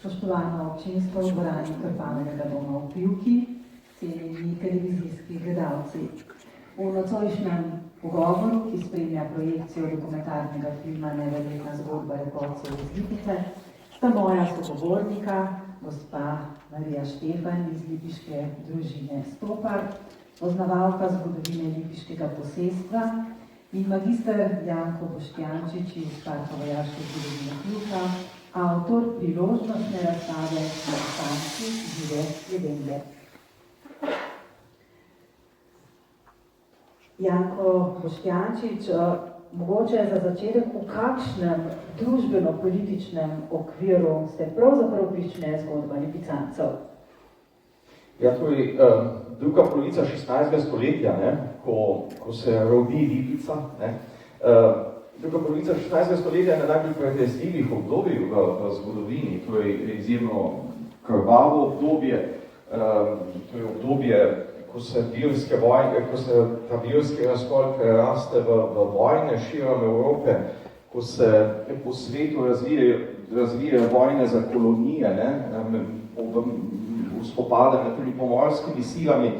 Spoštovano občinstvo v dvorani Krpanega doma v Pivki, cenjeni televizijski gledalci. V nocojšnjem pogovoru, ki spremlja projekcijo dokumentarnega filma Neverjetna zgodba lepotcev iz Lipice, sta moja sogovornika, gospa Marija Štefan iz lipiške družine Stopar, poznavalka zgodovine lipiškega posestva in magister Janko Boštjančič iz Parka vojaške zgodovine Pivka, avtor priložnostne razstave na ostanki žive legende. Janko Boštjančič, mogoče za začetek, v kakšnem družbeno-političnem okviru ste pravzaprav prične zgodba lipicancev? Ja, torej, druga polovica 16. stoletja, ko se rodi Lipica, druga polovica 16. stoletja je najbolj pretresljivih obdobij v zgodovini, torej izjemno krvavo obdobje, to je obdobje, ko se ta virski razkol preraste v vojne širom Evrope, ko se po svetu razvijajo vojne za kolonije, spopade med temi pomorskimi silami.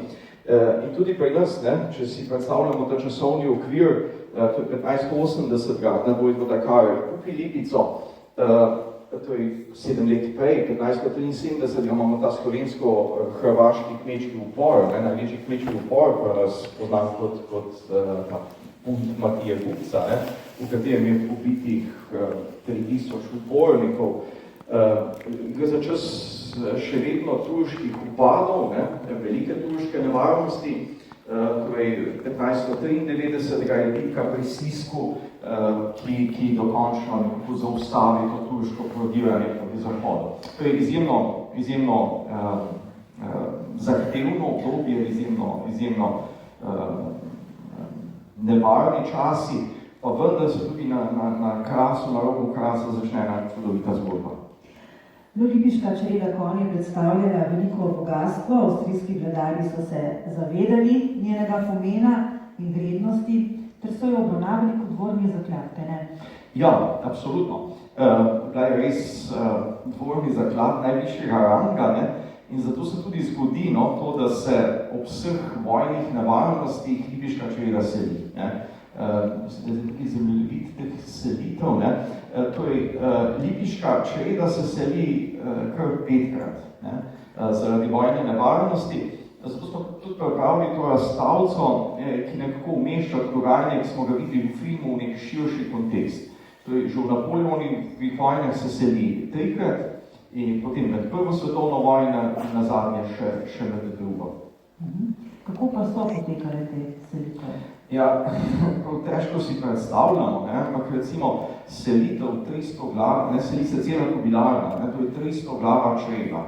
In tudi pri nas, če si predstavljamo ta časovni okvir, to je 1580, da bo iz Dakar kupi Lipico, to je 7 let prej, 1573, imamo ta slovensko-hrvaški kmečki upor, največji kmečki upor, pa nas poznam kot punkt Matije Gupca, v katerem je pobitih 3000 upornikov. Gre za čas še vedno turških upadov, velike turške nevarnosti, torej 1593 je bitka pri Sisku, ki dokončno nekako zaustavi to turško prodiranje proti zahodu. To je izjemno zahtevno obdobje, izjemno nevarni časi, pa vendar se tudi na krasu, na robu krasa začne ena čudovita zgodba. Lipiška čreda konj je predstavljala veliko bogatstvo, avstrijski vladarji so se zavedali njenega pomena in vrednosti, ter so jo obravnavali kot dvorni zaklad, ne? Ja, absolutno. Bila je res dvorni zaklad najvišjega ranga, in zato se tudi zgodi to, da se ob vseh vojnih nevarnostih lipiška čreda seli. Taki zemljevid teh selitev, torej lipiška čreda se seli kar 5-krat, zaradi vojne nevarnosti. Zato smo tudi pripravili to razstavco, ki nekako umešča dogajanje, ki smo ga videli v filmu, v nek širši kontekst. Torej, že v Napoleonovih vojnah se seli 3-krat in potem med prvo svetovno vojno in nazadnje še med drugo. Kako pa so potekale te selitve? Ja, težko si predstavljamo, ampak recimo selitev 300 glav, seli se cela kobilarna, to je 300 glava čreda,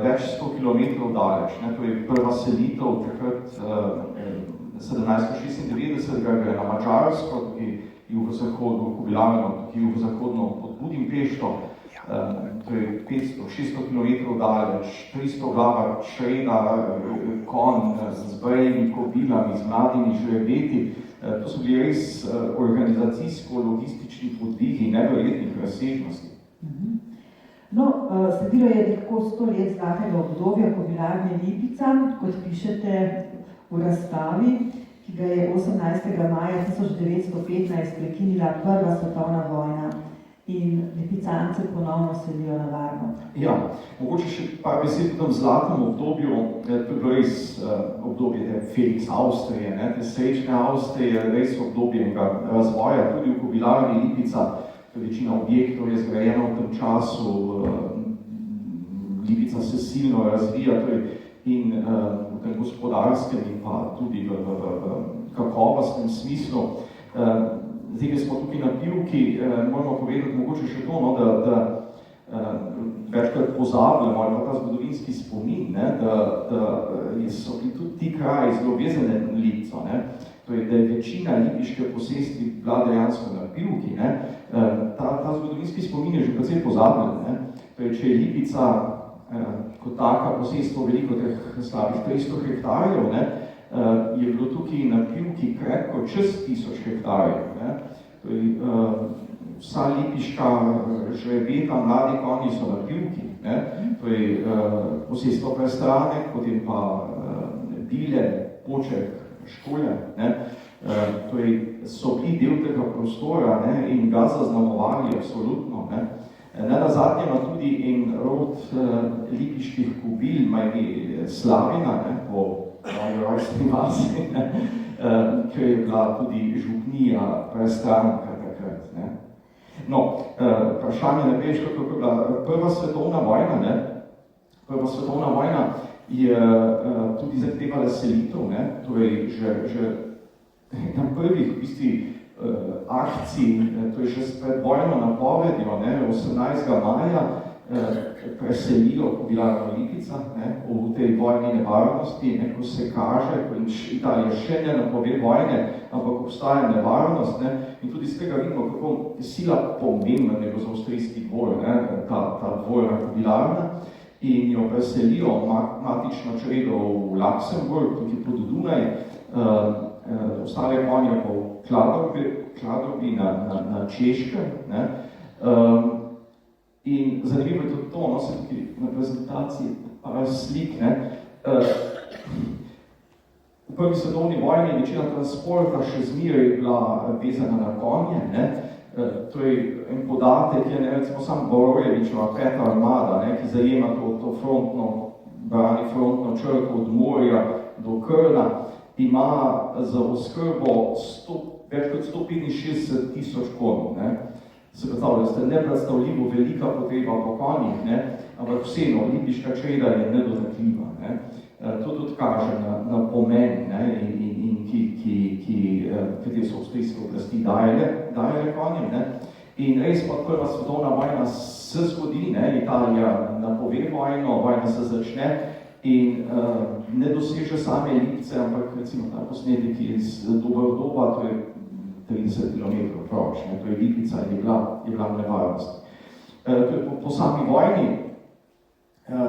več 100 kilometrov daleč, to je prva selitev takrat 1796, gre na Madžarsko, tukaj jugozahodno kobilarno, tukaj jugozahodno pod Budimpešto, to je 500-600 km daleč, 300 glava čreda, konj z brejimi kobilami, z mladimi žrebeti. To so bili res organizacijsko-logistični podvigi neverjetnih razsežnosti. No, sledilo je nekako 100 let zlatega obdobja kobilarne Lipica, kot pišete v razstavi, ki ga je 18. maja 1915 prekinila Prva svetovna vojna in lipicance ponovno selijo na varno. Ja, mogoče še par besed v tem zlatem obdobju, to je bilo res obdobje Felix Avstrije, te srečne Avstrije, res obdobje razvoja, tudi v kobilarni Lipica, večina objektov je zgrajena v tem času, Lipica se silno razvija in v tem gospodarskem in pa tudi v kakovostnem smislu. Zdaj, ki smo tukaj na Pivki, moramo povedati mogoče še to, da večkrat pozabljamo, ali pa ta zgodovinski spomin, da so tudi ti kraji zelo vezane na Lipico, torej, da je večina lipiške posestvi bila dejansko na Pivki. Ta zgodovinski spomin je že precej pozabljen. Torej, če je Lipica kot taka posestvo veliko teh slabih 300 hektarjev, je bilo tukaj na Pivki krepko čez 1000 hektarjev. vsa lipiška žrebeta, mladi konji so na pivki, torej posestvo Prestranek, potem pa Bile, Poček, Školje, torej so bili del tega prostora in ga zaznamovali absolutno. Nenazadnje ima tudi en rod lipiških kobil, majni Slavina, po moji rojstni vasi, ki je bila tudi župnija Prestranka takrat. No, vprašanje ne veš, kako je bila Prva svetovna vojna. Prva svetovna vojna je tudi zahtevala selitev, torej že na prvih v bistvu akcij, to je že pred vojno napovedjo, 18. maja preselijo Kobilarno Lipica v tej vojni nevarnosti, ko se kaže, ko Italija še ne napove vojne, ampak obstaja nevarnost, in tudi z tega vidimo, kako je sila pomembna za avstrijski dvor, ta dvorna Kobilarna, in jo preselijo matično čredo v Luxemburg, tukaj pod Dunaj, ostale konje pa v Kladrubi na Češkem. In zanimivo je tudi to, se tukaj na prezentaciji par slik. V prvi svetovni vojni je večina transporta še zmeraj bila vezana na konje. Torej, en podatek je, recimo sam Borojevičeva 5. armada, ki zajema to brani frontno črko od morja do Krna, ima za oskrbo več kot 165 000 konj. Se predstavlja, ste nepredstavljivo velika potreba po konjih, ampak vseeno, lipiška čreda je nedotakljiva. To tudi kaže na pomen, kateri so avstrijske oblasti dajale konjem. In res pa Prva svetovna vojna se zgodi, Italija napove vojno, vojna se začne in ne doseže same Lipice, ampak recimo ta posnetek iz Doba, to je 30 km proč, to je Lipica, je bila nevarnost. Po sami vojni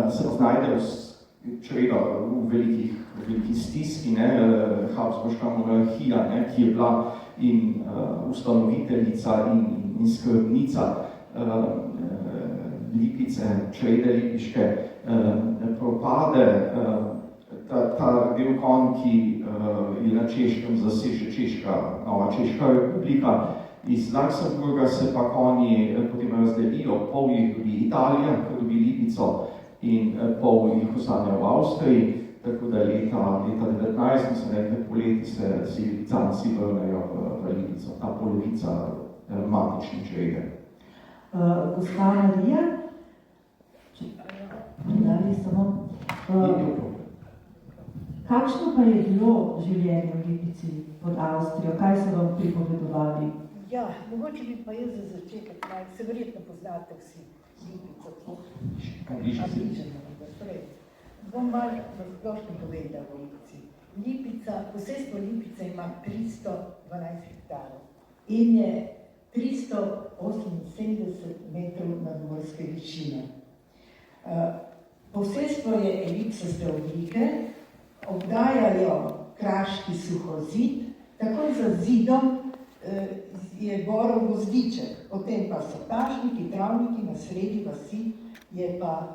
se znajde čreda v veliki stiski, Habsburška monarhija, ki je bila in ustanoviteljica in skrbnica Lipice, črede lipiške, propade ta del konj, ki je na Češkem zaseže Nova Češka republika. Iz Luxemburga se pa konji potem razdelijo, pol jih dobi Italija, ki dobi Lipico, in pol jih ostane v Avstriji, tako da leta 19, mislim, nekaj poleti si Lipicanci vrnejo v Lipico, ta polovica matične črede. Gospa Marija, dali samo, kakšno pa je bilo življenje v Lipici pod Avstrijo? Kaj so vam pripovedovali? Ja, mogoče bi pa jaz za začetek, se verjetno poznate vsi Lipico. Bom malo v splošnem povedala o Lipici. Posestvo Lipica ima 312 hektarov in je 378 metrov nadmorske višine. Posestvo je elipsaste oblike, obdajajo kraški suhozid, takoj za zidom je gorov gozdiček, potem pa so pašniki, travniki, na sredi vasi je pa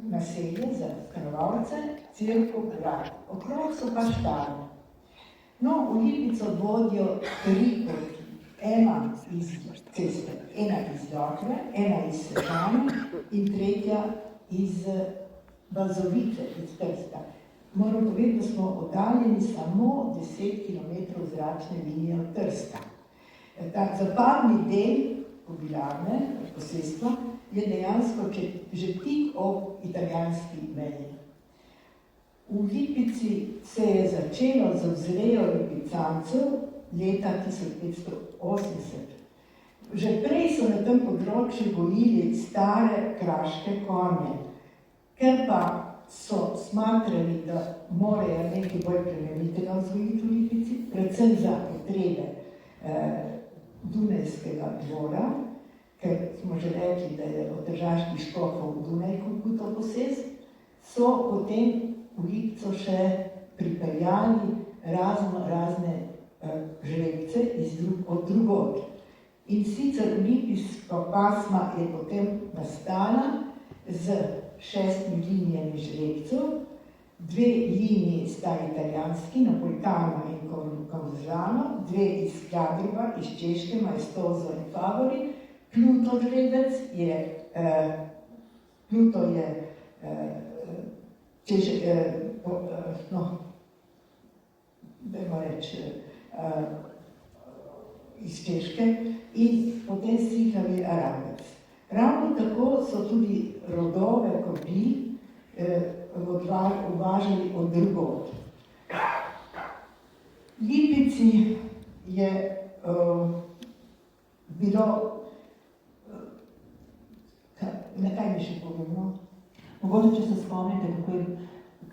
naselje za stanovalce, cerkev, grad. Okrog so pa štali. No, v Lipico vodijo 3 poti. Ena iz ceste, ena iz Dokve, ena iz Sežane in tretja iz Bazovice, iz Trsta. Moram povedati, da smo oddaljeni samo 10 km zračne linije od Trsta. Tak zapadni del Kobilarne, posestva, je dejansko že tik ob italijanski meji. V Lipici se je začelo z vzrejo lipicancev leta 1580. Že prej so na tem področju gojili stare kraške konje, ker pa so smatrali, da morajo nekaj bolj plemenitega vzgojiti v Lipici, predvsem za potrebe Dunajskega dvora, ker smo že rekli, da je od tržaških škofov v Dunaj kupil to posest, so potem v Lipico še pripeljali razne žrebce od drugod. In sicer olimpijska pasma je potem nastala z 6 linijami žrebcev, 2 liniji sta italijanski, Napolitano in Conversano, 2 iz Zagreba, iz Češke, Maestoso in Favori. Pluto žrebec je, Pluto je dajmo reči, iz Češke in potem Sihlavi Arabec. Ravno tako so tudi rodove kobil uvažali od drugod. Lipici je bilo, nekaj mi še povemo. Mogoče, če se spomnite,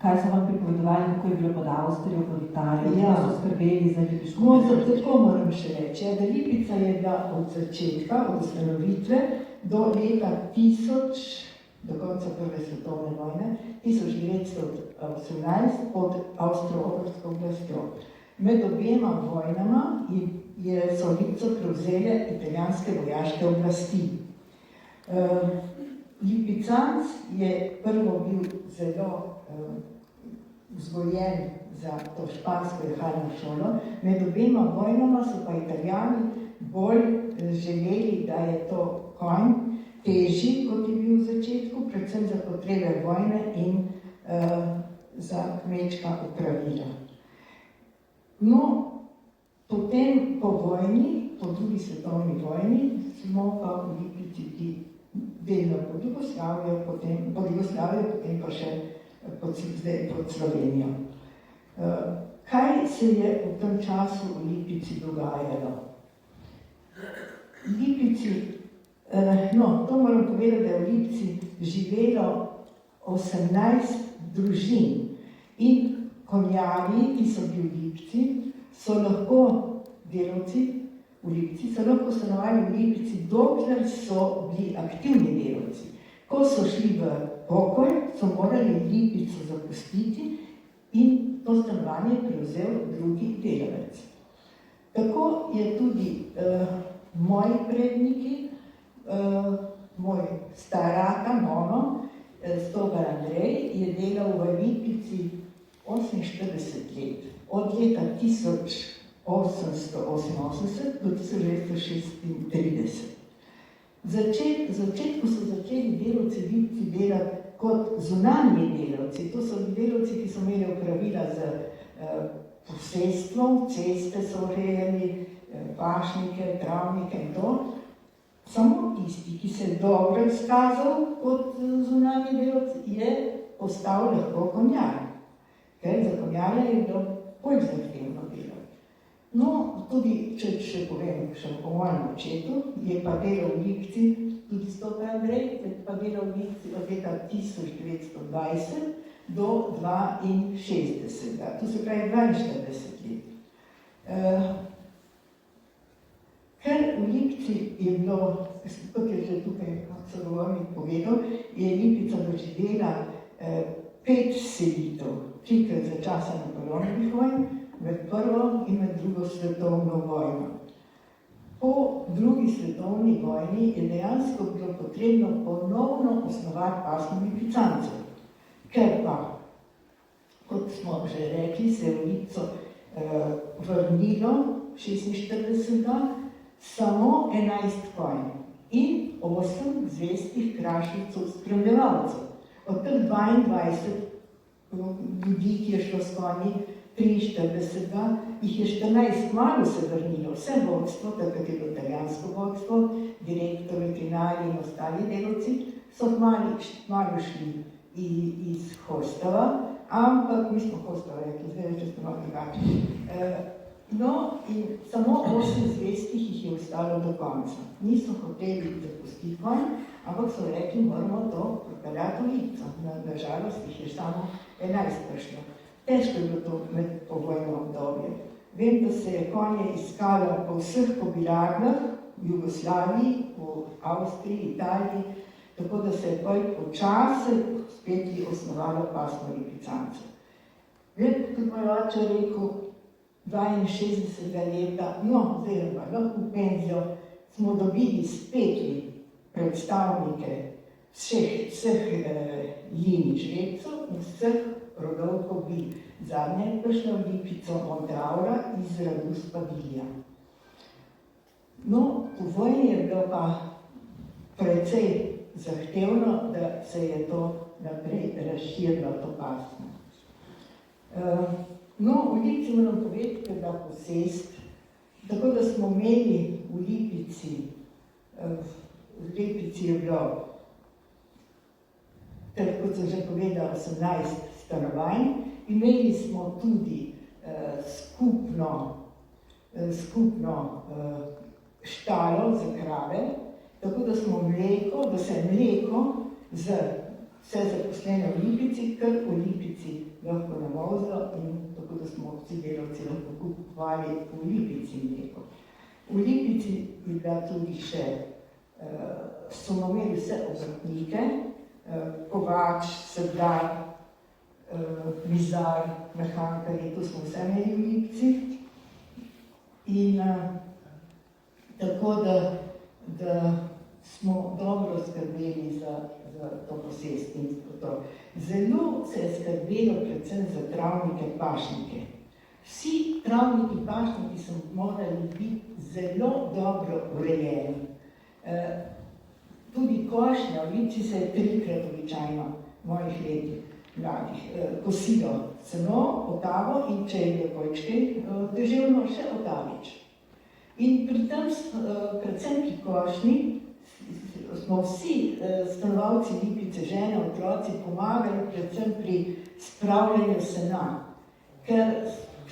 kaj so vam pripovedovali, kako je bilo pod Avstrijo, pod Italijo, Ja. kako so skrbeli za lipiško. Tako moram še reči, da Lipica je bila od začetka, od ustanovitve do leta 1000, do konca prve svetovne vojne, 1918 pod avstro-ogrsko oblastjo. Med obema vojnama so Lipico prevzele italijanske vojaške oblasti. Lipicanc je prvo bil zelo vzgojen za to špansko jahalno šolo. Med obema vojnama so pa Italijani bolj želeli, da je to konj težji, kot je bil v začetku, predvsem za potrebe vojne in za kmečka opravila. No, potem po vojni, po drugi svetovni vojni, smo pa v Lipici delno pod Jugoslavijo, potem pa še zdaj pod Slovenijo. Kaj se je v tem času v Lipici dogajalo? Lipici, to moram povedati, da je v Lipici živelo 18 družin in konjarji, ki so bili v Lipici, so lahko delavci v Lipici, so lahko stanovali v Lipici, dokler so bili aktivni delavci. Ko so šli v pokoj, so morali Lipico zapustiti in to stanovanje prevzel drugi delavec. Tako je tudi moji predniki, moj starata, Mono, Stogar Andrej, je delal v Lipici 48 let, od leta 1888 do 1936. V začetku so začeli delavci v Lipici delati kot zunanji delavci. To so delavci, ki so imeli opravila z posestvom, ceste so urejali, pašnike, travnike in to. Samo tisti, ki se je dobro izkazal kot zunanji delavci, je postal lahko konjar. Ker za konjarja je bilo bolj zahtevno delo. No, tudi, če povem še o mojem očetu, je pa delal v Lipici, tudi Stogar Andrej, je pa delal v Lipici od leta 1920 do 62, to se pravi 42 let. Ker v Lipici je bilo, kot je že tukaj sogovornik povedal, je Lipica doživela 5 selitev, 3-krat za časa Napoleonovih vojn, med prvo in med drugo svetovno vojno. Po drugi svetovni vojni je dejansko bilo potrebno ponovno osnovati pasmo lipicancev, ker pa, kot smo že rekli, se je v Lipico vrnilo 46. samo 11 konj in 8 zvestih krašnicov spremljevalcev. Od teh 22 ljudi, ki je šlo s konji, 43, jih je 14 kmalu se vrnilo, vse vodstvo, takrat je bilo italijansko vodstvo, direktor, veterinari in ostali delavci, so kmalu šli iz Hostova, ampak mi smo Hostova rekli, zdaj več ste malo drugače. No, in samo 8 zvestih jih je ostalo do konca. Niso hoteli zapustiti konj, ampak so rekli, moramo to pripeljati v Lipico. Na žalost jih je samo 11 prišlo. Težko je bilo to med povojno obdobje. Vem, da se je konje iskalo po vseh kobilarnah v Jugoslaviji, v Avstriji, Italiji, tako da se je počasi spet osnovalo pasmo lipicancev. Vem, kot moj oče rekel, 62 leta, no, zdaj pa lahko v penzijo, smo dobili spet predstavnike vseh linij žrebcev in vseh rodov kobil. Zadnja je prišla v Lipico Mondraura iz rodu Spavilja. No, v vojni je bilo pa precej zahtevno, da se je to naprej razširilo, to pasmo. No, v Lipici moram povedati, da posest, tako da smo imeli v Lipici je bilo, kot sem že povedala, 18 stanovanj. Imeli smo tudi skupno štalo za krave, tako da smo da se je mleko za vse zaposlene v Lipici, kar v Lipici lahko navozilo in tako da smo vsi delavci lahko kupovali v Lipici mleko. V Lipici je bila tudi še, smo imeli vse obrtnike, kovač, sedlar, mizar, mehankarji, to smo vse imeli v Lipici. In tako da smo dobro skrbeli za to posest in to. Zelo se je skrbelo predvsem za travnike, pašnike. Vsi travniki, pašniki so morali biti zelo dobro urejeni. Tudi košnja v Lipici se je 3-krat običajno v mojih letih mladih kosilo seno, otavo in če je bilo kojčke deževno, še otavič. In pri tem, predvsem pri košnji, smo vsi stanovalci Lipice, žene, otroci, pomagali predvsem pri spravljanju sena, ker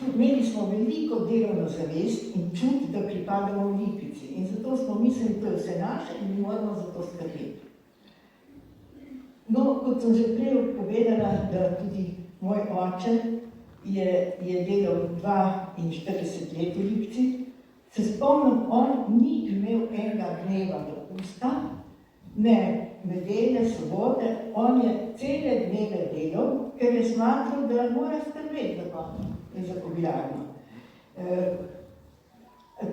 imeli smo veliko delovno zavest in čut, da pripadamo v Lipici. In zato smo mislili, to je vse naše in mi moramo za to skrbeti. No, kot sem že prej povedala, da tudi moj oče je delal 42 let v Lipici, se spomnim, on ni imel enega dneva dopusta, ne nedelje, sobote, on je cele dneve delal, ker je smatral, da mora skrbeti za kobilarno.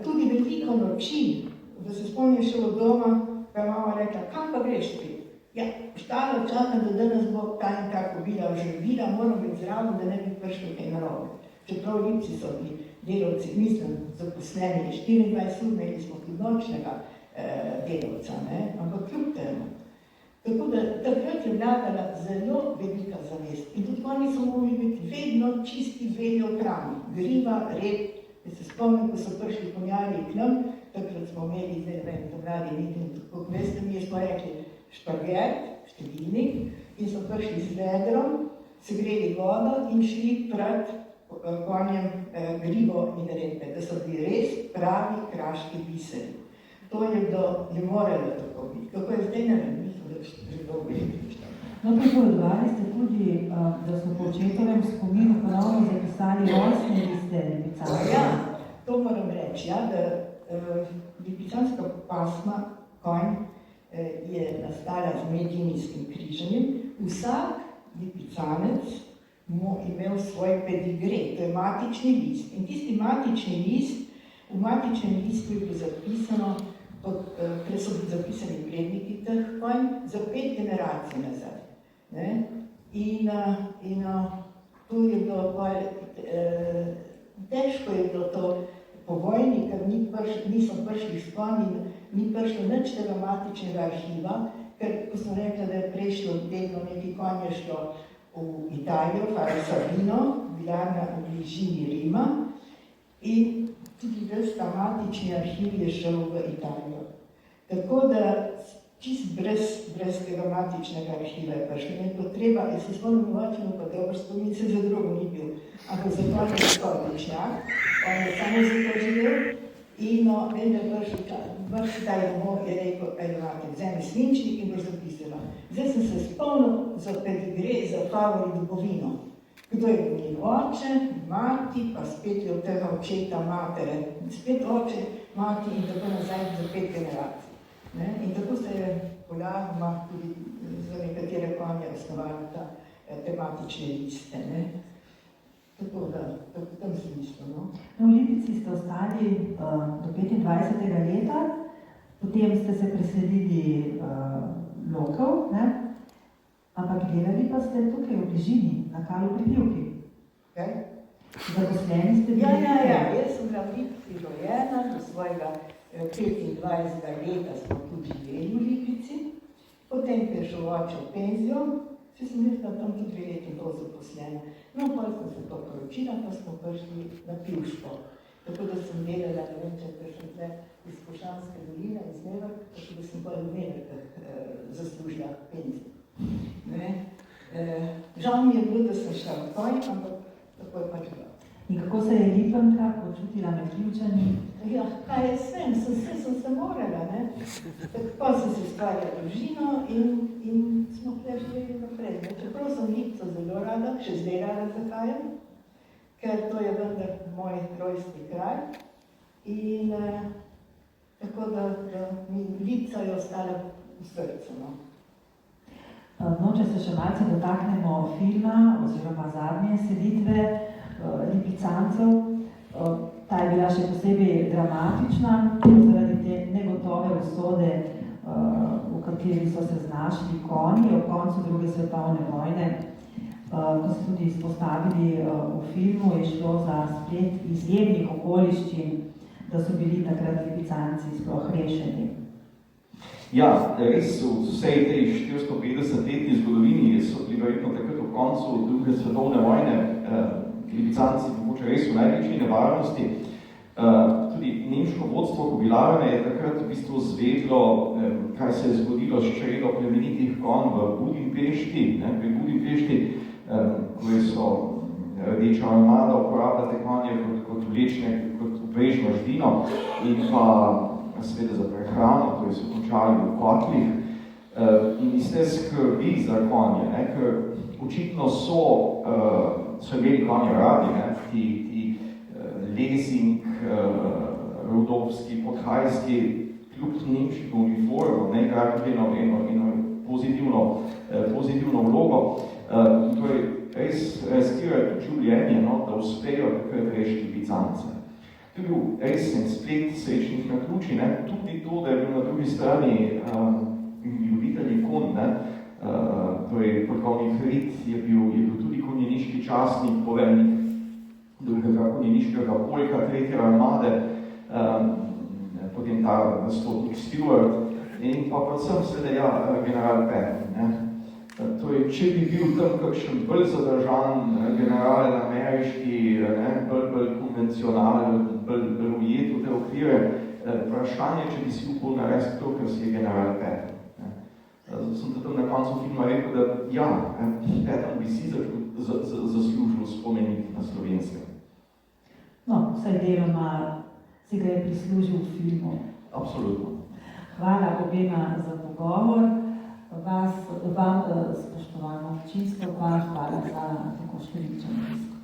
Tudi veliko noči, da se spomnim še od doma, pa je mama rekla, kam pa greš ti? Ja, štalo čakam, da danes bo ta in ta kobila oživila, moram biti zraven, da ne bi prišlo kaj narobe. Čeprav v Lipici so bili delavci, mislim, zaposleni 24 ur, imeli smo tudi nočnega delavca, ampak kljub temu. Tako da takrat je vladala zelo velika zavest. In tudi oni so mogli biti vedno čisti veljo hrani. Griva, rep, da se spomnim, ko so prišli konjarji k nam, takrat smo imeli, zdaj ne vem, to mladi niti, kako veste, mi smo rekli špaget, štedilnik, in so prišli z vedrom, segreli vodo in šli pred konjem grivo in repe, da so bili res pravi kraški biseri. To je moralo tako biti. Kako je zdaj, ne vem, mislim, da že dolgo je. No, pripovedovali ste tudi, da so po očetovem spominu ponovno zapisali rojstne liste lipicanske. Ja, to moram reči, da lipicanska pasma konj je nastala z medlinijskim križanjem. Vsak lipicanec mu imel svoj pedigre, to je matični list. In tisti matični list, v matičnem listu je bilo zapisano, ker so bili zapisani predniki teh konj, za 5 generacij nazaj. In tu je bilo, težko je bilo to po vojni, ker niso prišli s konji, ni prišlo nič tega matičnega arhiva, ker, ko sem rekla, da je prešlo vedno neki konj je šlo v Italijo, Sabino, bilarna v bližini Rima, in tudi ves ta matični arhiv je šel v Italijo. Tako da čist brez tega matičnega arhiva je prišlo. Ne bo treba, jaz se spomnim močeno, pa dobro spomin se za drugo ni bil, ampak za to je skorničnjak, on je samo za to živel in vem, da je prišel taj domov, je rekel, imate, vzemi svinčnik in boš zapisala. Zdaj sem se spomnil za pedigre, za favori dobovino. Kdo je bil njen oče, mati, pa spet je od tega očeta matere, spet oče, mati in tako nazaj za 5 generacij. In tako se je polagoma tudi za nekatere konje osnovali te matične liste. Tako da, v tem smislu. V Lipici ste ostali do 25. leta, Potem ste se preselili lokal, ne? Ampak delali pa ste tukaj v bližini, na Kalu pri Pivki. Kaj? Zaposleni ste bili? Ja, jaz sem bila v Lipici rojena, do svojega 25. leta smo tu živeli v Lipici, potem prišel oče v penzijo, vsi sem bila tam tudi 2 leti bolj zaposlena. No, pa sem se to poročila, pa smo prišli na Pivško. Tako da sem delala, ne vem, če je prišla tle iz Pošanske doline, iz Nevrk, tako da sem pa v Nevrkah zaslužila penzijo. Žal mi je bilo, da sem šla v toj, ampak tako je pač bilo. In kako se je Lipanka počutila med Pivčani? Ja, kaj jaz vem, sem se morala, ne. Tako sem se stvarjala družino in smo tle živeli naprej. Čeprav sem Lipco zelo rada, še zdaj rada zakajam, ker to je vendar moj rojstni kraj. In tako da mi Lipca je ostala v srcu, no. No, če se še malce dotaknemo filma oziroma zadnje selitve Lipicancev, ta je bila še posebej dramatična zaradi te negotove usode, v kateri so se znašli konji ob koncu druge svetovne vojne. Ko so tudi izpostavili v filmu, je šlo za splet izjemnih okoliščin, da so bili takrat Lipicanci sploh rešeni. Ja, res v vsej tej 450-letni zgodovini so bili verjetno takrat v koncu druge svetovne vojne Lipicanci mogoče res v največji nevarnosti. Tudi nemško vodstvo kobilarne je takrat v bistvu zvedlo, kaj se je zgodilo s čredo plemenitih konj v Budimpešti, pri Budimpešti, ko so Rdeča armada uporabila te konje kot vrežno ždino in pa seveda za prehrano, torej so končali v kotlih. In iz te skrbi za konje, ker očitno so imeli konje radi, ti Lezing, Rudovski, Podhajski, kljub nemškim uniformom, igrali eno pozitivno vlogo. Torej, res riskirajo življenje, da uspejo takrat rešiti Lipičance. To je bil resen splet srečnih naključij, tudi to, da je bil na drugi strani ljubitelj konj, torej polkovnik Rit je bil tudi konjeniški častnik, poveljnik drugega konjeniškega polka, 3. armade, potem ta stotnik Stewart in pa predvsem seveda general Patton. Torej, če bi bil tam kakšen bolj zadržan general ameriški, bolj konvencionalen, bolj ujet v te okvire, vprašanje, če bi si upal narediti to, kar si je general Patton. Zato sem tam na koncu filma rekel, da ja, Patton bi si zaslužil spomenik na Slovenskem. No, vsaj deloma si ga je prislužil v filmu. Absolutno. Hvala obema za pogovor. Vam, spoštovano občinstvo, pa hvala za tako številčen obisk.